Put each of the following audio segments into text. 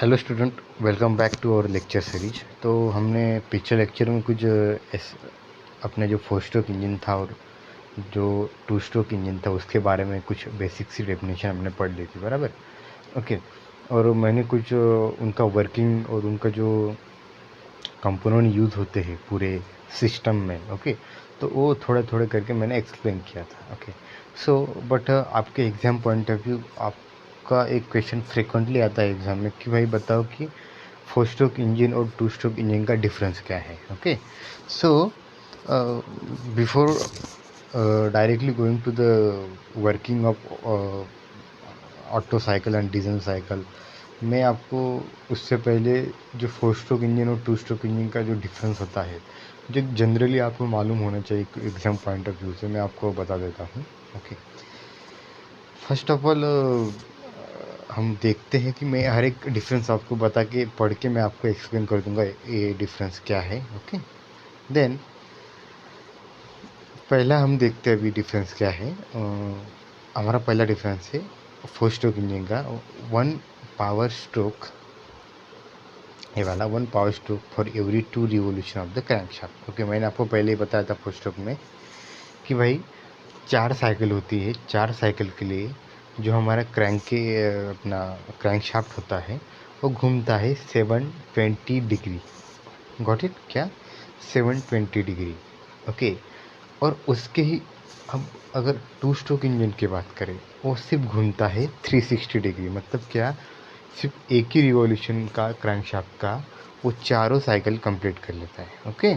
Hello student, welcome back to our lecture series. तो हमने पिछले लेक्चर में कुछ अपने जो फोर स्ट्रोक इंजन था और जो टू स्ट्रोक इंजन था उसके बारे में कुछ बेसिक सी डेफिनेशन हमने पढ़ ली थी, बराबर। ओके। और मैंने कुछ उनका वर्किंग और उनका जो कंपोनेंट यूज़ होते हैं पूरे सिस्टम में, ओके, तो वो थोड़े थोड़े करके मैंने एक्सप्लेन किया था। ओके। सो बट आपके एग्ज़ाम पॉइंट ऑफ व्यू आपका एक क्वेश्चन फ्रिक्वेंटली आता है एग्ज़ाम में कि भाई बताओ कि फोर स्ट्रोक इंजन और टू स्ट्रोक इंजन का डिफरेंस क्या है। Okay. So before directly going to the working of Otto cycle and diesel cycle, मैं आपको उससे पहले जो फोर स्ट्रोक इंजन और टू स्ट्रोक इंजन का जो डिफरेंस होता है, जो जनरली आपको मालूम होना चाहिए एग्ज़ाम पॉइंट ऑफ व्यू से, मैं आपको बता देता हूँ। ओके। फर्स्ट ऑफ ऑल हम देखते हैं कि मैं हर एक डिफरेंस आपको बता के पढ़ के मैं आपको एक्सप्लेन कर दूंगा ये डिफरेंस क्या है। ओके। देन पहला हम देखते हैं अभी डिफरेंस क्या है। हमारा पहला डिफरेंस है फोर स्ट्रोक इंजन का, वन पावर स्ट्रोक, ये वाला one power stroke for every two revolution of the crankshaft. Okay, मैंने आपको पहले ही बताया था फोर स्ट्रोक में कि भाई 4 साइकिल होती है। 4 साइकिल के लिए जो हमारा अपना क्रैंकशाफ्ट होता है वो घूमता है 720 डिग्री। Got it? क्या? 720 डिग्री। ओके। और उसके ही अब अगर टू स्ट्रोक इंजन की बात करें, वो सिर्फ घूमता है 360 डिग्री। मतलब क्या? सिर्फ एक ही रिवॉल्यूशन का क्रैंकशाफ्ट का वो चारों साइकिल कंप्लीट कर लेता है। ओके।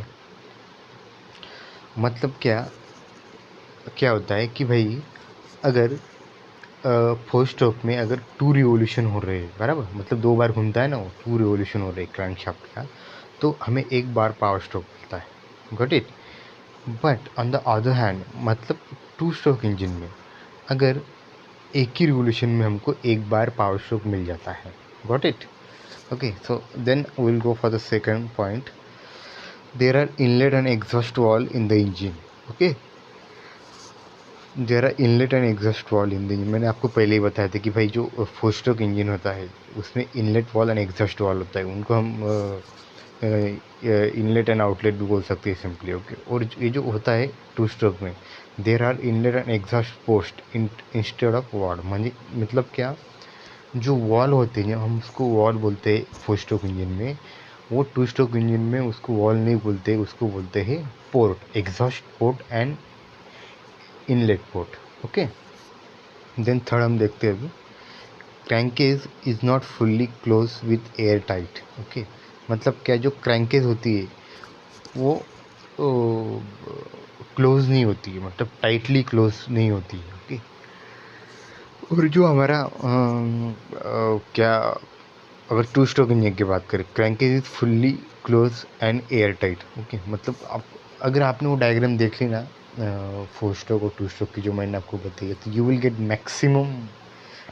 मतलब क्या क्या होता है कि भाई अगर फोर स्ट्रोक में अगर टू रिवॉल्यूशन हो रहे हैं, बराबर, मतलब 2 बार घूमता है ना, वो 2 रिवॉल्यूशन हो रहे हैं क्रैंकशाफ्ट का, तो हमें एक बार पावर स्ट्रोक मिलता है। Got it? But on the other hand, मतलब टू स्ट्रोक इंजन में अगर एक ही रिवॉल्यूशन में हमको एक बार पावर स्ट्रोक मिल जाता है। Got it? Okay. So then will go for the second point. There are inlet and exhaust valve in the engine. Okay, there are inlet and exhaust valve in the engine. मैंने आपको पहले ही बताया था कि भाई जो फोर स्ट्रोक इंजन होता है उसमें inlet valve and exhaust wall होता है। उनको हम इनलेट एंड आउटलेट भी बोल सकते हैं सिंपली। ओके। और ये जो होता है टू स्ट्रोक में, there are inlet and exhaust post instead of valve. मतलब क्या? जो वॉल होते हैं हम उसको वॉल बोलते हैं फोर स्ट्रोक इंजन में, वो टू स्ट्रोक इंजन में उसको वॉल नहीं बोलते, उसको बोलते हैं port, exhaust port and inlet port. Okay. Then third हम देखते हैं अभी, crankcase is not fully close with air tight. Okay. मतलब क्या? जो क्रैंकेज होती है वो क्लोज नहीं होती है, मतलब टाइटली क्लोज नहीं होती है। ओके। और जो हमारा क्या, अगर टू स्ट्रोक इंजन की बात करें, क्रैंकेज is fully close and air tight. Okay. मतलब आप अगर आपने वो डायग्राम देख ली ना फोर स्ट्रोक और टू स्ट्रोक की जो मैंने आपको बताई है, तो you will get maximum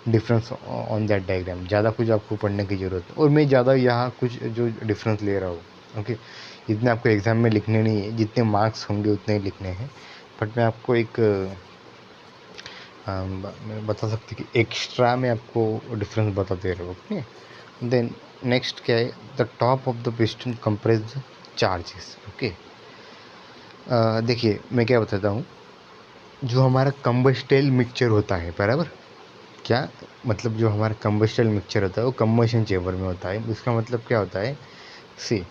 difference on that diagram. ज़्यादा कुछ आपको पढ़ने की ज़रूरत है, और मैं ज़्यादा यहाँ कुछ जो डिफरेंस ले रहा हूँ। ओके। इतने आपको एग्ज़ाम में लिखने नहीं है, जितने मार्क्स होंगे उतने ही लिखने हैं, बट मैं आपको एक मैं बता सकती कि एक्स्ट्रा में आपको डिफरेंस बता दे रहा हूँ। ओके। देन नेक्स्ट क्या है, the top of the piston compress charges. Okay. देखिए मैं क्या बताता हूँ, जो हमारा कंबस्टेल मिक्सचर होता है, बराबर, क्या मतलब जो हमारा कंबस्टेल मिक्सचर होता है वो कंबशन चेंबर में होता है। इसका मतलब क्या होता है, सी,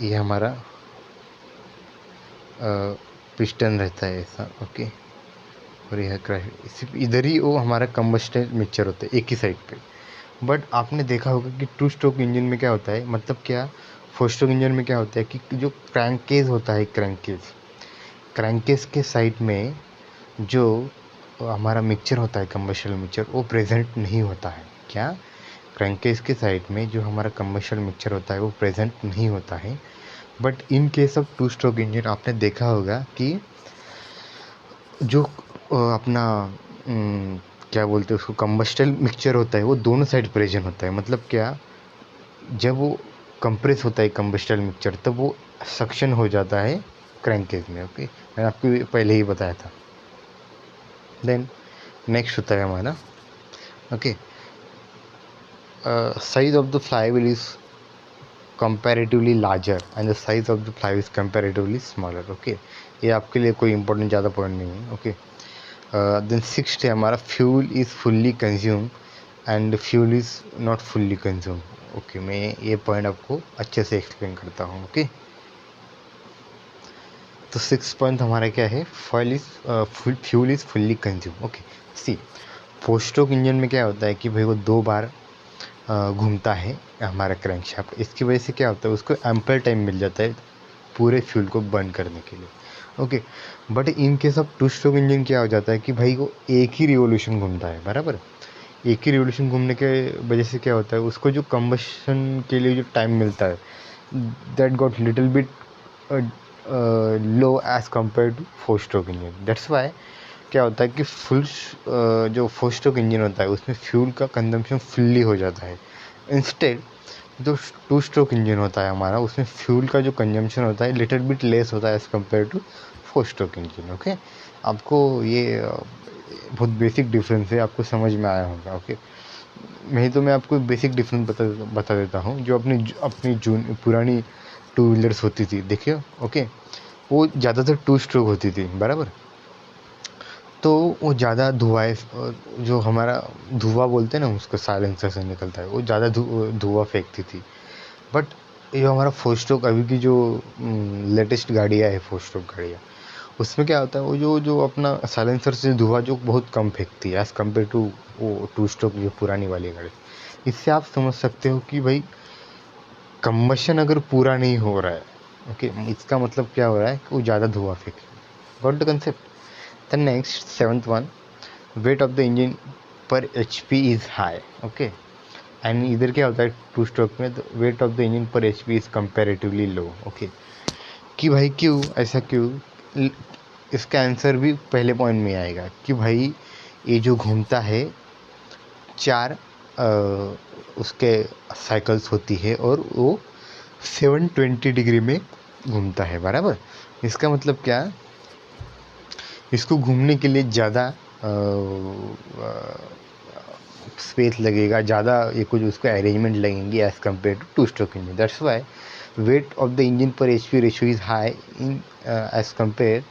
ये हमारा पिस्टन रहता है ऐसा। ओके। और यह क्रैश सिर्फ इधर ही वो हमारा कंबस्टेल मिक्सचर होता है एक ही साइड पे। बट आपने देखा होगा कि टू स्ट्रोक इंजन में क्या होता है, मतलब क्या, फोर स्ट्रोक इंजन में क्या होता है कि जो क्रैंकेज होता है, क्रैंकेज क्रैंकेज के साइड में जो हमारा मिक्सचर होता है, कमर्शियल मिक्सचर, वो प्रेजेंट नहीं होता है। क्या? क्रैंकेज के साइड में जो हमारा कमर्शियल मिक्सचर होता है वो प्रेजेंट नहीं होता है। But in case of to stroke engine आपने देखा होगा कि जो अपना क्या बोलते हैं उसको, कम्बस्टल मिक्सचर होता है वो दोनों साइड प्रेजेंट होता है। मतलब क्या? जब वो कंप्रेस होता है कम्बस्टल मिक्सचर, तब वो सक्शन हो जाता है क्रैंकेज में। ओके, मैंने आपको पहले ही बताया था। देन नेक्स्ट होता है हमारा, okay, size of the flywheel is comparatively larger and the size of the flywheel is comparatively smaller. Okay, ये आपके लिए कोई इंपॉर्टेंट ज़्यादा पॉइंट नहीं है. ओके, देन सिक्स्थ है हमारा, fuel is fully consume and fuel is not fully consume. Okay, मैं ये पॉइंट आपको अच्छे से एक्सप्लेन करता हूँ. ओके, तो सिक्स पॉइंट हमारा क्या है, fuel is fully consume. Okay, see four stroke engine में क्या होता है कि भाई वो 2 बार घूमता है हमारा क्रैंकशाफ्ट. इसकी वजह से क्या होता है, उसको एम्पल टाइम मिल जाता है पूरे फ्यूल को बर्न करने के लिए. Okay, but in case of to stroke engine क्या हो जाता है कि भाई वो एक ही रिवोल्यूशन घूमता है. बराबर, एक ही रिवोल्यूशन घूमने के वजह से क्या होता है, उसको जो कंबशन के लिए जो टाइम मिलता है that got little bit low as compare to four stroke engine. That's why क्या होता है कि जो फोर स्ट्रोक इंजन होता है उसमें फ्यूल का कंजम्पशन फुल्ली हो जाता है. इंस्टेड जो टू स्ट्रोक इंजन होता है हमारा, उसमें फ्यूल का जो कंजम्पशन होता है लिटिल बिट लेस होता है as compare to four stroke engine. Okay, आपको ये बहुत बेसिक डिफरेंस है, आपको समझ में आया होगा. ओके, मैं आपको बेसिक डिफरेंस बता देता हूँ. जो अपनी पुरानी टू व्हीलर्स होती थी, देखिए. ओके, वो ज़्यादातर टू स्ट्रोक होती थी. बराबर, तो वो ज़्यादा जो हमारा धुआं बोलते हैं ना, उसको साइलेंसर से निकलता है, वो ज़्यादा धुआं फेंकती थी. बट ये जो हमारा फोर स्ट्रोक अभी की जो लेटेस्ट गाड़ियाँ है, फोर स्ट्रोक गाड़ियाँ, उसमें क्या होता है, वो जो अपना साइलेंसर से धुआं जो बहुत कम फेंकती है एज़ कम्पेयर टू वो टू स्ट्रोक जो पुरानी वाली गाड़ी. इससे आप समझ सकते हो कि भाई कंबशन अगर पूरा नहीं हो रहा है, ओके, इसका मतलब क्या हो रहा है कि वो ज़्यादा धुआं फेंके. Got the concept. The next seventh one, wait of the engine per HP is high. Okay, and इधर क्या होता है टू स्ट्रोक में, wait of the engine per HP is comparatively low. Okay, कि भाई क्यों ऐसा, क्यों, इसका आंसर भी पहले पॉइंट में आएगा कि भाई ये जो घूमता है 4 उसके साइकिल्स होती है और वो 720 डिग्री में घूमता है. बराबर, इसका मतलब क्या, इसको घूमने के लिए ज़्यादा स्पेस लगेगा, ज़्यादा ये कुछ उसको अरेंजमेंट लगेंगे as compare to two stroke engine. That's why weight of the engine per HP ratio is high in as compare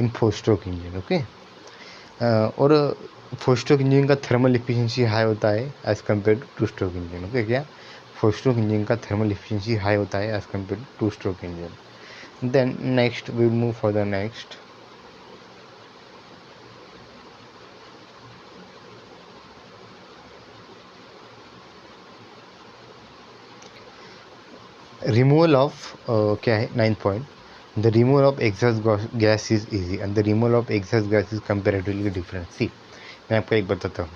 in four stroke engine. Okay, और फोर स्ट्रोक इंजन का थर्मल एफिशिएंसी हाई होता है as compare to two stroke engine. Okay, क्या four stroke engine का thermal efficiency high होता है as compare to two stroke engine. Then next we will move for the next. Removal of क्या है 9th point, the removal of exhaust gas is easy and the removal of exhaust gas is comparatively different. See, मैं आपको एक बताता हूँ.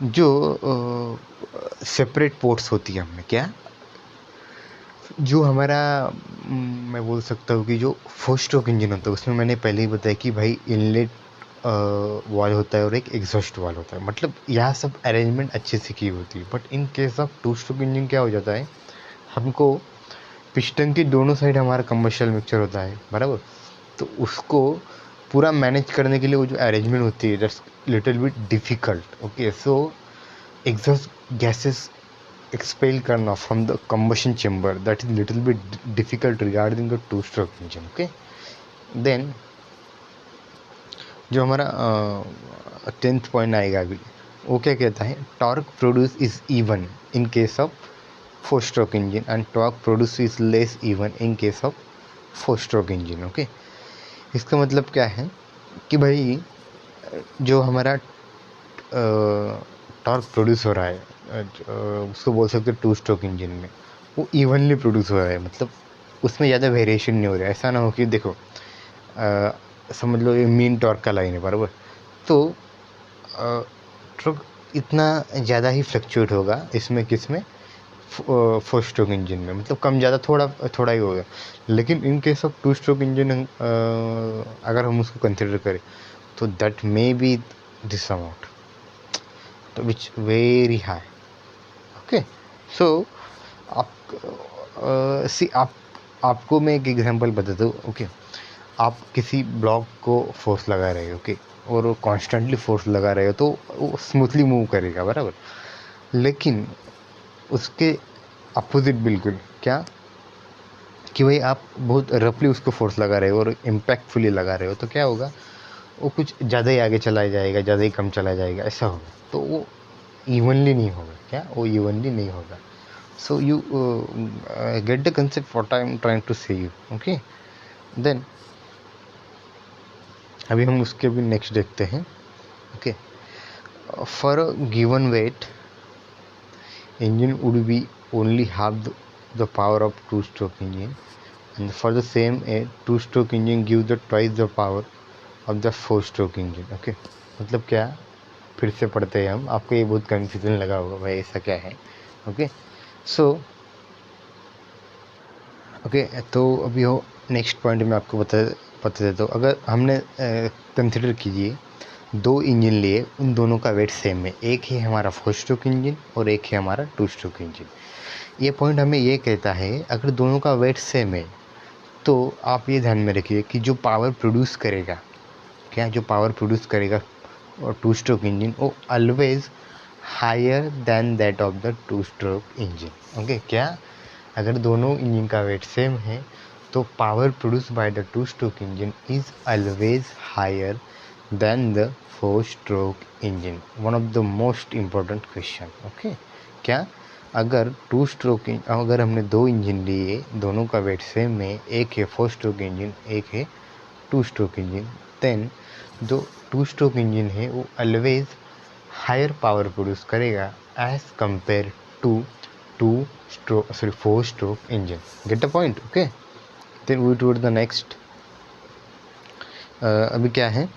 जो separate ports होती है हमें, क्या जो हमारा मैं बोल सकता हूँ कि जो फोर स्ट्रोक इंजन होता है उसमें मैंने पहले ही बताया कि भाई इनलेट वाल होता है और एक एग्जॉस्ट वाल होता है. मतलब यह सब अरेंजमेंट अच्छे से की होती है. But in case of to stroke engine क्या हो जाता है, हमको पिस्टन के दोनों साइड हमारा कमर्शियल मिक्सचर होता है. बराबर, तो उसको पूरा मैनेज करने के लिए वो जो अरेंजमेंट होती है that's little bit difficult. Okay, so exhaust gases expel करना from the combustion chamber that is little bit difficult regarding the two stroke engine. Okay, then जो हमारा 10th पॉइंट आएगा अभी, वो क्या कहता है, torque produce is even in case of four stroke engine and torque produce is less even in case of four stroke engine. Okay, इसका मतलब क्या है कि भाई जो हमारा टॉर्क प्रोड्यूस हो रहा है उसको बोल सकते हैं टू स्ट्रोक इंजन में, वो इवनली प्रोड्यूस हो रहा है. मतलब उसमें ज़्यादा वेरिएशन नहीं हो रहा है. ऐसा ना हो कि देखो समझ लो ये मीन टॉर्क का लाइन है. बराबर, तो टॉर्क इतना ज़्यादा ही फ्लक्चुएट होगा इसमें, किसमें, फोर स्ट्रोक इंजन में. मतलब कम ज़्यादा थोड़ा ही होगा. लेकिन इन case of to stroke engine अगर हम उसको कंसिडर करें तो that may be this amount, तो विच वेरी हाई. ओके, सो आपको मैं एक एग्जांपल बताता हूँ. ओके, आप किसी ब्लॉक को फोर्स लगा रहे हो, ओके, और कॉन्स्टेंटली फोर्स लगा रहे हो तो वो स्मूथली मूव करेगा. बराबर, लेकिन उसके अपोजिट बिल्कुल क्या, कि भाई आप बहुत रफली उसको फोर्स लगा रहे हो और इम्पैक्टफुली लगा रहे हो, तो क्या होगा, वो कुछ ज़्यादा ही आगे चला जाएगा, ज़्यादा ही कम चला जाएगा, ऐसा होगा। तो वो इवनली नहीं होगा, क्या वो इवनली नहीं होगा। So you get the concept what I am trying to say you, okay. Then अभी हम उसके भी नेक्स्ट देखते हैं, okay. For a given weight engine would be only half the power of two-stroke engine, and for the same a two-stroke engine gives the twice the power of the four-stroke engine, okay। मतलब क्या, फिर से पढ़ते हैं हम, आपको ये बहुत कंफ्यूजन लगा होगा भाई ऐसा क्या है, ओके। सो ओके, तो अभी हो नेक्स्ट पॉइंट में आपको बता देता हूँ। अगर हमने कंसिडर कीजिए दो इंजन लिए, उन दोनों का वेट सेम है, एक है हमारा फोर स्ट्रोक इंजन और एक है हमारा टू स्ट्रोक इंजन। ये पॉइंट हमें ये कहता है अगर दोनों का वेट सेम है तो आप ये ध्यान में रखिए कि जो पावर प्रोड्यूस करेगा, क्या जो पावर प्रोड्यूस करेगा और टू स्ट्रोक इंजन, वो always higher than that of the two stroke engine, okay. क्या, अगर दोनों इंजन का वेट सेम है तो power produce by the two stroke engine is always higher than the four stroke engine. One of the most important question, okay. क्या, अगर अगर हमने दो इंजन लिए, दोनों का वेट सेम है, एक है फोर स्ट्रोक इंजन, एक है टू स्ट्रोक इंजन, देन जो टू स्ट्रोक इंजन है वो ऑलवेज हायर पावर प्रोड्यूस करेगा as compare to four stroke engine. Get the point, okay. Then we to the next. अभी क्या है,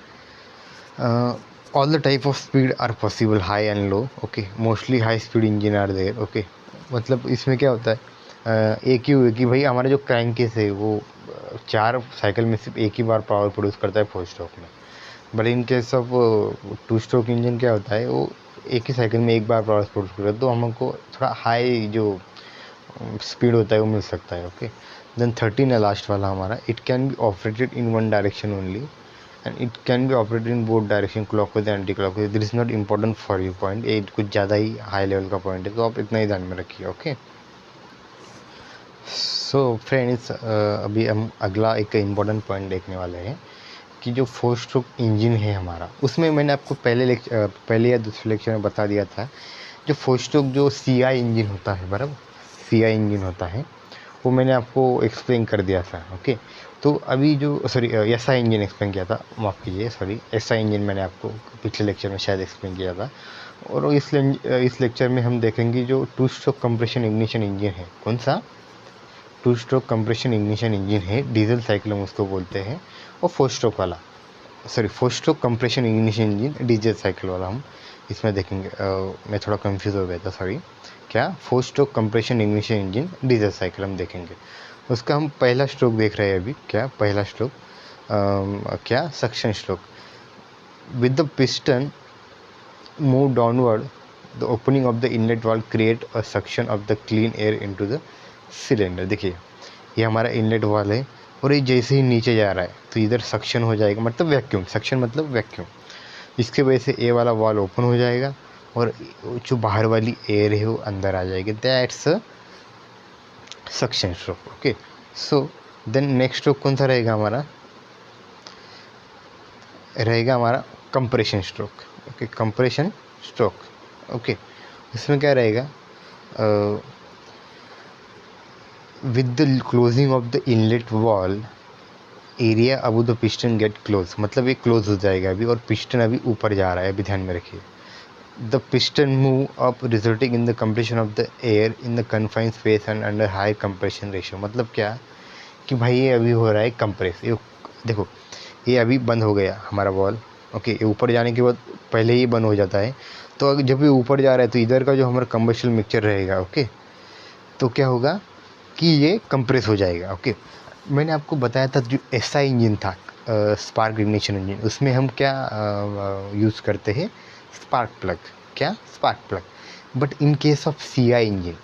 all the type of speed are possible, high and low, okay. Mostly high speed engine are there, okay. मतलब इसमें क्या होता है, एक ही हुए कि भाई हमारा जो क्रैंकेस है वो 4 साइकिल में सिर्फ एक ही बार पावर प्रोड्यूस करता है फोर स्ट्रोक में। But in case of to stroke engine क्या होता है, वो एक ही साइकिल में एक बार पावर प्रोड्यूस करता है, तो हमको थोड़ा हाई जो स्पीड होता है वो मिल सकता है, ओके। देन 13 है लास्ट वाला हमारा, it can be operated in one direction only and it can be operated in both direction, clockwise and anti clockwise. This is not important for you point, ये कुछ ज़्यादा ही हाई लेवल का point है, तो आप इतना ही ध्यान में रखिए, ओके। सो फ्रेंड्स, अभी हम अगला एक इम्पोर्टेंट पॉइंट देखने वाले हैं कि जो फोर स्ट्रोक इंजन है हमारा, उसमें मैंने आपको पहले या दूसरे लेक्चर में बता दिया था, जो फोर स्ट्रोक जो CI इंजन होता है, बराबर, CI इंजन होता है, वो मैंने आपको एक्सप्लेन कर दिया था, ओके। तो अभी जो SI इंजन एक्सप्लेन किया था, माफ़ कीजिए, SI इंजन मैंने आपको पिछले लेक्चर में शायद एक्सप्लेन किया था। और इस लेक्चर में हम देखेंगे जो two stroke compression ignition engine है। कौन सा? Two stroke compression ignition engine है, डीजल साइकिल हम उसको बोलते हैं। और four stroke compression ignition engine diesel cycle वाला हम इसमें देखेंगे। मैं थोड़ा कंफ्यूज हो गया था, सॉरी। क्या, four stroke compression ignition engine diesel cycle हम देखेंगे। उसका हम पहला स्ट्रोक देख रहे हैं अभी। क्या पहला स्ट्रोक, क्या suction stroke. With the piston move downward, the opening of the inlet valve create a suction of the clean air into the cylinder. देखिए, ये हमारा इनलेट वाल है और ये जैसे ही नीचे जा रहा है तो इधर सक्शन हो जाएगा, मतलब वैक्यूम, सक्शन मतलब वैक्यूम। इसके वजह से ए वाला वाल ओपन हो जाएगा और जो बाहर वाली एयर है वो अंदर आ जाएगी। That's suction stroke, okay. So then next stroke कौन सा रहेगा हमारा? रहेगा हमारा compression stroke, okay. Compression stroke, okay. इसमें क्या रहेगा? With the closing of the inlet valve area above the piston get close, मतलब ये क्लोज हो जाएगा अभी और पिस्टन अभी ऊपर जा रहा है, अभी ध्यान में रखिए। The piston move up resulting in the compression of the air in the confined space and under high compression ratio. मतलब क्या कि भाई ये अभी हो रहा है कंप्रेस। ये देखो, ये अभी बंद हो गया हमारा वॉल, ओके। ये ऊपर जाने के बाद पहले ही बंद हो जाता है, तो अगर जब ये ऊपर जा रहा है तो इधर का जो हमारा कंबशन मिक्सचर रहेगा, ओके, तो क्या होगा कि ये कंप्रेस हो जाएगा, ओके। मैंने आपको बताया था जो SI इंजन था, स्पार्क इग्निशन इंजन, उसमें हम क्या यूज़ करते हैं? Spark plug. क्या? Spark plug. But in case of CI engine,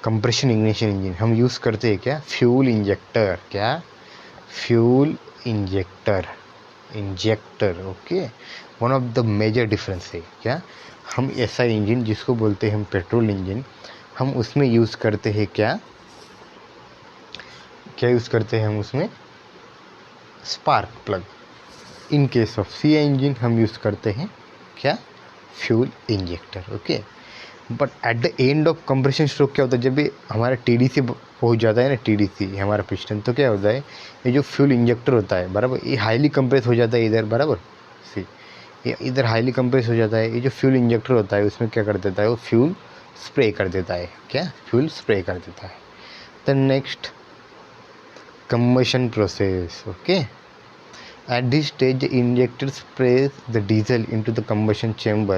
compression ignition engine, हम यूज़ करते हैं क्या? Fuel injector. क्या? Fuel injector. Injector. Okay, one of the major difference है क्या, हम ऐसा इंजन जिसको बोलते हैं हम पेट्रोल इंजन, हम उसमें यूज़ करते हैं क्या यूज़ करते हैं हम उसमें spark plug. In case of C engine हम यूज़ करते हैं क्या, fuel injector. Okay, but at the end of compression stroke क्या होता है, जब ये हमारा टीडीसी पहुंच जाता है ना, टीडीसी हमारा पिस्टन, तो क्या होता है, ये जो फ्यूल इंजेक्टर होता है बराबर, ये हाईली कंप्रेस हो जाता है इधर बराबर, सी ये इधर हाईली कंप्रेस हो जाता है। ये जो फ्यूल इंजेक्टर होता है उसमें क्या कर देता है, वो फ्यूल स्प्रे कर देता है, क्या फ्यूल स्प्रे कर देता है। The next combustion process. Okay, at this stage the injector sprays the diesel into the combustion chamber.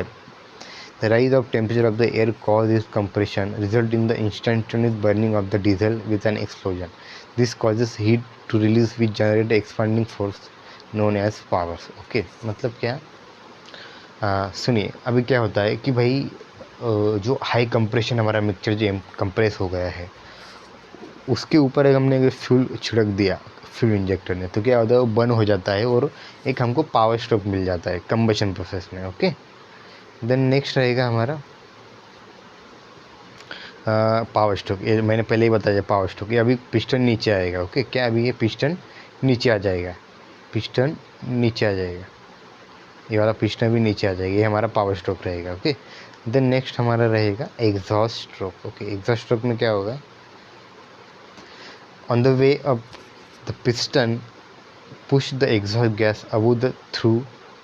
The rise of temperature of the air causes compression, resulting in the instantaneous burning of the diesel with an explosion. This causes heat to release which generate expanding force known as power. Okay, मतलब क्या, सुनिए अभी क्या होता है कि भाई जो हाई कंप्रेशन हमारा मिक्सचर जो कंप्रेस हो गया है उसके ऊपर एक हमने अगर फ्यूल छिड़क दिया फ्यूल इंजेक्टर ने, तो क्या होता है वो बर्न हो जाता है और एक हमको पावर स्ट्रोक मिल जाता है कंबशन प्रोसेस में। ओके, देन नेक्स्ट रहेगा हमारा पावर स्ट्रोक। ये मैंने पहले ही बताया पावर स्ट्रोक, ये अभी पिस्टन नीचे आएगा। ओके, क्या अभी ये पिस्टन नीचे आ जाएगा, पिस्टन नीचे आ जाएगा, ये वाला पिस्टन भी नीचे आ जाएगा, ये हमारा पावर स्ट्रोक रहेगा। ओके, देन नेक्स्ट हमारा रहेगा exhaust stroke. Okay, exhaust stroke में क्या होगा, on the way up the piston push the exhaust gas above the through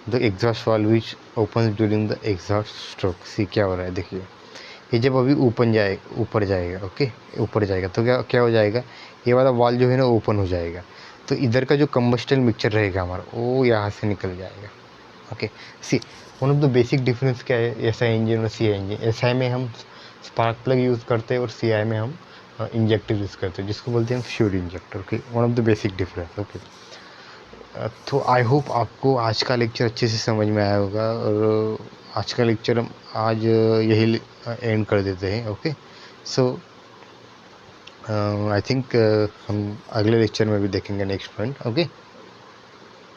the exhaust valve which opens during the exhaust stroke। सी क्या हो रहा है देखिए, ये जब अभी ऊपर जाएगा ओके, ऊपर जाएगा तो क्या क्या हो जाएगा, ये वाला वाल्व जो है ना ओपन हो जाएगा, तो इधर का जो कंबस्टल मिक्सचर रहेगा हमारा वो यहाँ से निकल जाएगा। Okay, see one of the basic difference क्या है एस आई इंजन और सी आई इंजन, एस आई में हम स्पार्क प्लग यूज़ करते हैं और सी आई में हम इंजेक्टर यूज़ करते हैं जिसको बोलते हैं हम fuel injector. Okay, one of the basic difference. Okay, तो आई होप आपको आज का लेक्चर अच्छे से समझ में आया होगा, और आज का लेक्चर हम आज यही एंड कर देते हैं। ओके, सो आई थिंक हम अगले लेक्चर में भी देखेंगे नेक्स्ट पॉइंट। ओके।